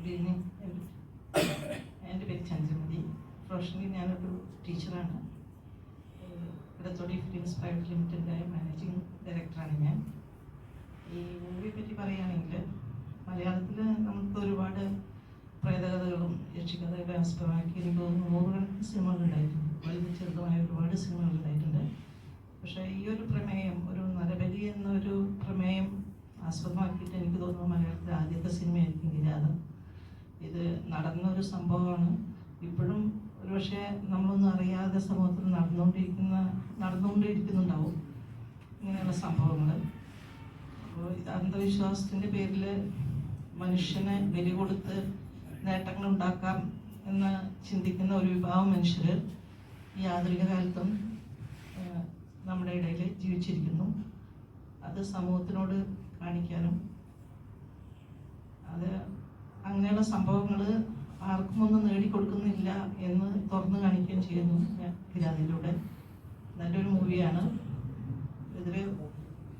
Good evening. എൻ്റെ പേര് Chandramathi. Professionally ഞാനൊരു ടീച്ചറാണ്. ഇടത്തോടി ഫിലിംസ് പ്രൈവറ്റ് ലിമിറ്റഡിൻ്റെ മാനേജിങ് ഡയറക്ടറാണ് ഞാൻ. ഈ മൂവിയെ പറ്റി പറയുകയാണെങ്കിൽ മലയാളത്തിൽ നമുക്ക് ഒരുപാട് പ്രേതകഥകളും യക്ഷിക്കഥകളെ ആസ്പദമാക്കി എനിക്ക് നൂറുകണക്കിന് സിനിമകളുണ്ടായിട്ടുണ്ട്. വലുത് ചെറുതുമായ ഒരുപാട് സിനിമകളുണ്ടായിട്ടുണ്ട്. പക്ഷേ ഈ ഒരു പ്രമേയം, ഒരു നരബലി എന്നൊരു പ്രമേയം ആസ്പദമാക്കിയിട്ട് എനിക്ക് തോന്നുന്നു മലയാളത്തിലെ ആദ്യത്തെ സിനിമയായിരിക്കും കിരാതം. ഇത് നടന്നൊരു സംഭവമാണ്. ഇപ്പോഴും ഒരുപക്ഷെ നമ്മളൊന്നും അറിയാതെ സമൂഹത്തിൽ നടന്നുകൊണ്ടിരിക്കുന്നുണ്ടാവും ഇങ്ങനെയുള്ള സംഭവങ്ങൾ. അപ്പോൾ ഇത് അന്ധവിശ്വാസത്തിൻ്റെ പേരിൽ മനുഷ്യനെ ബലി കൊടുത്ത് നേട്ടങ്ങൾ ഉണ്ടാക്കാം എന്ന് ചിന്തിക്കുന്ന ഒരു വിഭാഗം മനുഷ്യർ ഈ ആധുനിക കാലത്തും നമ്മുടെ ഇടയിൽ ജീവിച്ചിരിക്കുന്നു. അത് സമൂഹത്തിനോട് കാണിക്കാനും അത് അങ്ങനെയുള്ള സംഭവങ്ങൾ ആർക്കും ഒന്നും നേടിക്കൊടുക്കുന്നില്ല എന്ന് തുറന്നു കാണിക്കുകയും ചെയ്യുന്നു കിരാതിലൂടെ. നല്ലൊരു മൂവിയാണ്. ഇതിൽ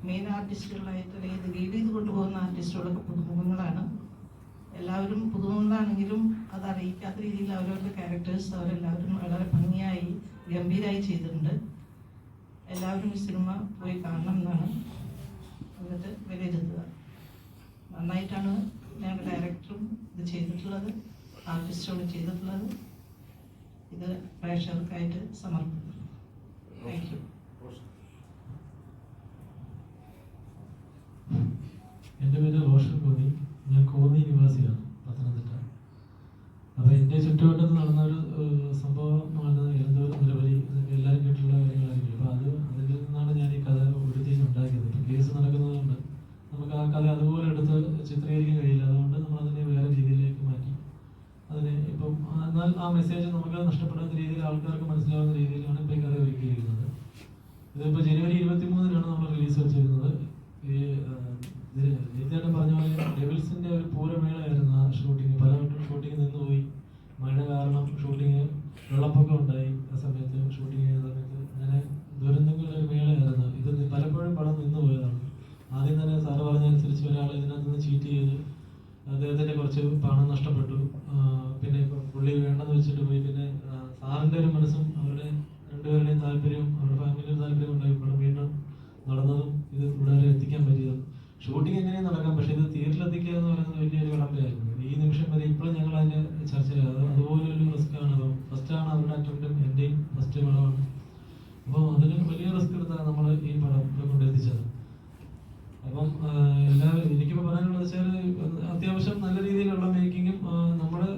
മെയിൻ ആർട്ടിസ്റ്റുകളായിട്ട് അല്ലെങ്കിൽ ഇത് ലീഡ് ചെയ്ത് കൊണ്ടുപോകുന്ന ആർട്ടിസ്റ്റുകളൊക്കെ പുതുമുഖങ്ങളാണ്. എല്ലാവരും പുതുമുഖങ്ങളാണെങ്കിലും അത് അറിയിക്കാത്ത രീതിയിൽ അവരവരുടെ ക്യാരക്ടേഴ്സ് അവരെല്ലാവരും വളരെ ഭംഗിയായി ഗംഭീരമായി ചെയ്തിട്ടുണ്ട്. എല്ലാവരും ഈ സിനിമ പോയി കാണണം എന്നാണ് എന്നിട്ട് വിലയിരുത്തുക. നന്നായിട്ടാണ് ഞങ്ങളുടെ ഡയറക്ടറും ഇത് ചെയ്തിട്ടുള്ളത്, ആർട്ടിസ്റ്റുകളും ചെയ്തിട്ടുള്ളത്. ഇത് പ്രേക്ഷകർക്കായിട്ട് സമർപ്പിക്കുന്നു. Thank you. എൻ്റെ പേര് റോഷൻ കോന്നി. ഞാൻ കോന്നി നിവാസിയാണ്, പത്തനംതിട്ട. അപ്പോൾ എൻ്റെ ചുറ്റുവട്ടത്ത് നടന്നൊരു സംഭവമാണ് എന്തോരം നിരവധി എല്ലാവരും കേട്ടിട്ടുള്ള കാര്യങ്ങളായിരിക്കും. അപ്പോൾ അതിൽ നിന്നാണ് ഞാൻ ഈ കഥ ഉണ്ടാക്കിയത്. ഇപ്പോൾ കേസ് നടക്കുന്നതുകൊണ്ട് നമുക്ക് ആ കഥ അതുപോലെ എടുത്ത് ചിത്രീകരിക്കാൻ കഴിയില്ല. അതുകൊണ്ട് നമ്മൾ അതിനെ വേറെ രീതിയിലേക്ക് മാറ്റി അതിനെ ഇപ്പം എന്നാൽ ആ മെസ്സേജ് നമുക്ക് നഷ്ടപ്പെടാത്ത രീതിയിൽ ആൾക്കാർക്ക് മനസ്സിലാവുന്ന രീതിയിലാണ് ഇപ്പോൾ ഈ കഥ ഒരുക്കിയിരിക്കുന്നത്. ഇതിപ്പോൾ ജനുവരി 23-നാണ് നമ്മൾ റിലീസ് വെച്ചിരുന്നത്. ഈ നിത്യേട്ടൻ പറഞ്ഞ പോലെ ഡെവിൾസിൻ്റെ ഒരു പൂരമേളയായിരുന്നു ആ ഷൂട്ടിങ്. പല ഷൂട്ടിങ് നിന്നുപോയി. മഴ കാരണം ഷൂട്ടിങ്, വെള്ളപ്പൊക്കം ഉണ്ടായി. ആ സമയത്ത് ഷൂട്ടിങ് ചെയ്ത സമയത്ത് അങ്ങനെ ദുരന്തങ്ങളുടെ ഒരു മേളയായിരുന്നു ഇത്. പലപ്പോഴും പടം നിന്നുപോയതാണ്. ആദ്യം തന്നെ സാറ് പറഞ്ഞതനുസരിച്ച് ഒരാൾ ഇതിനകത്ത് നിന്ന് ചീറ്റ് ചെയ്ത് അദ്ദേഹത്തിൻ്റെ കുറച്ച് പണം നഷ്ടപ്പെട്ടു. പിന്നെ പുള്ളി വേണ്ടെന്ന് വെച്ചിട്ട് പോയി. പിന്നെ സാറിൻ്റെ ഒരു മനസ്സും അവരുടെ രണ്ടുപേരുടെയും താല്പര്യവും അവരുടെ ഫാമിലിയുടെ താല്പര്യം ഉണ്ടായി പടം വീണ്ടും നടന്നതും ഇത് ഇവിടെ വരെ എത്തിക്കാൻ പറ്റിയതും. ഷൂട്ടിംഗ് എങ്ങനെയും നടക്കാം, പക്ഷേ ഇത് തിയേറ്ററിലെത്തിക്കുക എന്ന് പറയുന്നത് വലിയൊരു കടമ്പയായിരുന്നു. ഈ നിമിഷം വരെ ഇപ്പോഴും ഞങ്ങൾ അതിൻ്റെ ചർച്ച ചെയ്യാം. അതുപോലൊരു റിസ്ക് ആണ്. അപ്പം ഫസ്റ്റാണ് അവരുടെ അറ്റംപ്റ്റും എൻ്റെയും ഫസ്റ്റ് പടമാണ്. അപ്പോൾ അതിന് വലിയ റിസ്ക് എടുത്താണ് നമ്മൾ ഈ പടം കൊണ്ടെത്തിച്ചത്. അപ്പം എനിക്കിപ്പോൾ പറയാനുള്ളത് വെച്ചാൽ അത്യാവശ്യം നല്ല രീതിയിലുള്ള മേക്കിങ്ങും നമ്മുടെ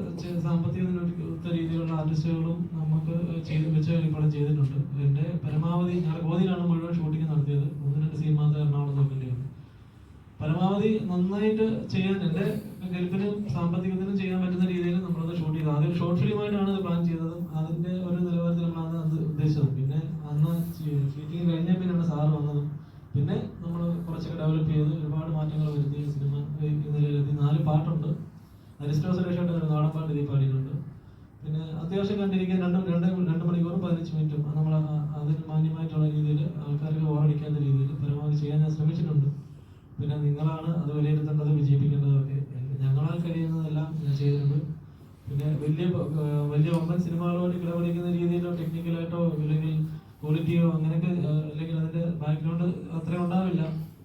സാമ്പത്തികത്തിനൊത്ത രീതിയിലുള്ള ആർട്ടിസ്റ്റുകളും നമുക്ക് വെച്ച് ഈ പടം ചെയ്തിട്ടുണ്ട്. എൻ്റെ പരമാവധി ഞാൻ കോതിയിലാണ് മുഴുവൻ ഷൂട്ടിംഗ് നടത്തിയത്. 1-2 സീൻ മാത്രമേ എറണാകുളം നോക്കേണ്ടിയുള്ളൂ. പരമാവധി നന്നായിട്ട് ചെയ്യാൻ എൻ്റെ കെൽപ്പിനും സാമ്പത്തികത്തിനും ചെയ്യാൻ പറ്റുന്ന രീതിയിൽ നമ്മളത് ഷൂട്ട് ചെയ്തത്. ആദ്യം ഷോർട്ട് ഫിലിമായിട്ടാണ് ഇത് പ്ലാൻ ചെയ്തത്. അതിൻ്റെ ഒരു നിലവാരത്തിൽ നമ്മളാണ് അത് ഉദ്ദേശിച്ചത്. പിന്നെ അന്ന് ഷൂട്ടിങ് കഴിഞ്ഞ പിന്നെയാണ് സാറ് വന്നതും. പിന്നെ നമ്മൾ കുറച്ചൊക്കെ ഡെവലപ്പ് ചെയ്ത് ഒരുപാട് മാറ്റങ്ങൾ വരുത്തി സിനിമ നിലയിലെത്തി. 4 പാട്ടുണ്ട്. അരിസ്റ്റോ സുരേഷായിട്ട് ഒരു നാടൻ പാട്ട് ഇതിൽ പാടിയിട്ടുണ്ട്. പിന്നെ അത്യാവശ്യം കണ്ടിരിക്കാൻ 2 മണിക്കൂറും 15 മിനിറ്റും നമ്മൾ അതിന് മാന്യമായിട്ടുള്ള രീതിയിൽ ആൾക്കാർക്ക് ബോറടിക്കാത്ത രീതിയിൽ പരമാവധി ചെയ്യാൻ ഞാൻ ശ്രമിച്ചിട്ടുണ്ട്. പിന്നെ നിങ്ങളാണ് അത് വിലയിരുത്തേണ്ടത്, വിജയിപ്പിക്കേണ്ടതൊക്കെ. ഞങ്ങളാൽ കഴിയുന്നതെല്ലാം ഞാൻ ചെയ്തിട്ടുണ്ട്. പിന്നെ വലിയ വമ്പൻ സിനിമകളോട് കിടപിടിക്കുന്ന രീതിയിലോ ടെക്നിക്കലായിട്ടോ അല്ലെങ്കിൽ ക്വാളിറ്റിയോ അങ്ങനെയൊക്കെ അല്ലെങ്കിൽ അതിൻ്റെ ബാക്ക്ഗ്രൗണ്ട് അത്രയും ഉണ്ടാവില്ല.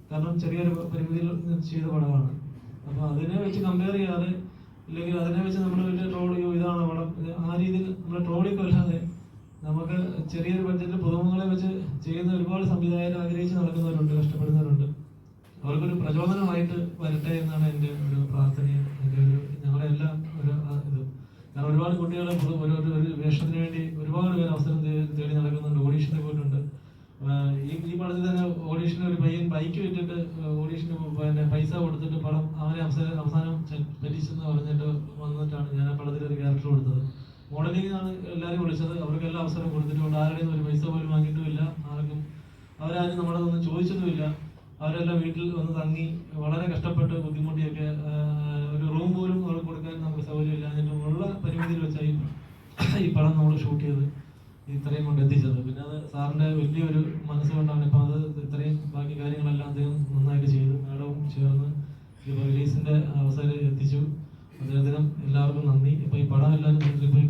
കാരണം ചെറിയൊരു പരിമിതിയിൽ ചെയ്ത പടമാണ്. അപ്പോൾ അതിനെ വെച്ച് കമ്പയർ ചെയ്യാതെ അല്ലെങ്കിൽ അതിനെ വെച്ച് നമ്മൾ വലിയ ട്രോൾ ചെയ്യോ ഇതാണ് പടം ആ രീതിയിൽ നമ്മൾ ട്രോളിക്കൊല്ലാതെ നമുക്ക് ചെറിയൊരു ബഡ്ജറ്റിൽ പുതുമുഖങ്ങളെ വെച്ച് ചെയ്യുന്ന ഒരുപാട് സംവിധായകർ ആഗ്രഹിച്ച് നടക്കുന്നവരുണ്ട്, കഷ്ടപ്പെടുന്നവരുണ്ട്. അവർക്കൊരു പ്രചോദനമായിട്ട് വരട്ടെ എന്നാണ് എൻ്റെ ഒരു പ്രാർത്ഥനയും എൻ്റെ ഞങ്ങളുടെ എല്ലാം ഒരു ഇത്. കാരണം ഒരുപാട് കുട്ടികളെ ഒരു വേഷത്തിന് വേണ്ടി ഒരുപാട് പേര് അവസരം തേടി നടക്കുന്നുണ്ട്. ഓഡീഷന് പോയിട്ടുണ്ട്. ഈ പടത്തിൽ തന്നെ ഓഡീഷന് ഒരു പയ്യൻ ബൈക്ക് വിറ്റിട്ട് ഓഡീഷന് പിന്നെ പൈസ കൊടുത്തിട്ട് പടം അവനെ അവസാനം പറ്റിച്ചെന്ന് പറഞ്ഞിട്ട് വന്നിട്ടാണ് ഞാൻ ആ പടത്തിൽ ഒരു ക്യാരക്ടർ കൊടുത്തത്. മോഡലിംഗാണ് എല്ലാവരും വിളിച്ചത്. അവർക്കെല്ലാം അവസരം കൊടുത്തിട്ടുണ്ട്. ആരുടെയും ഒരു പൈസ പോലും വാങ്ങിയിട്ടുമില്ല. അവരാരും നമ്മളതൊന്നും ചോദിച്ചതുമില്ല. അവരെല്ലാം വീട്ടിൽ വന്ന് തങ്ങി വളരെ കഷ്ടപ്പെട്ട് ബുദ്ധിമുട്ടിയൊക്കെ ഒരു റൂം പോലും അവർക്ക് കൊടുക്കാൻ നമുക്ക് സൗകര്യമില്ല. അതിൻ്റെ ഉള്ള പരിമിതിയിൽ വെച്ചായി ഈ പടം നമ്മൾ ഷൂട്ട് ചെയ്ത് ഇത്രയും കൊണ്ട് എത്തിച്ചത്. പിന്നെ അത് സാറിൻ്റെ വലിയൊരു മനസ്സുകൊണ്ടാണ് ഇപ്പം അത് ഇത്രയും ബാക്കി കാര്യങ്ങളെല്ലാം അദ്ദേഹം നന്നായിട്ട് ചെയ്തു. മാഡവും ചേർന്ന് ഇപ്പോൾ റിലീസിൻ്റെ അവസരം എത്തിച്ചു. അദ്ദേഹത്തിനും എല്ലാവർക്കും നന്ദി. ഇപ്പോൾ ഈ പടം എല്ലാവരും തിയേറ്ററിൽ പോയി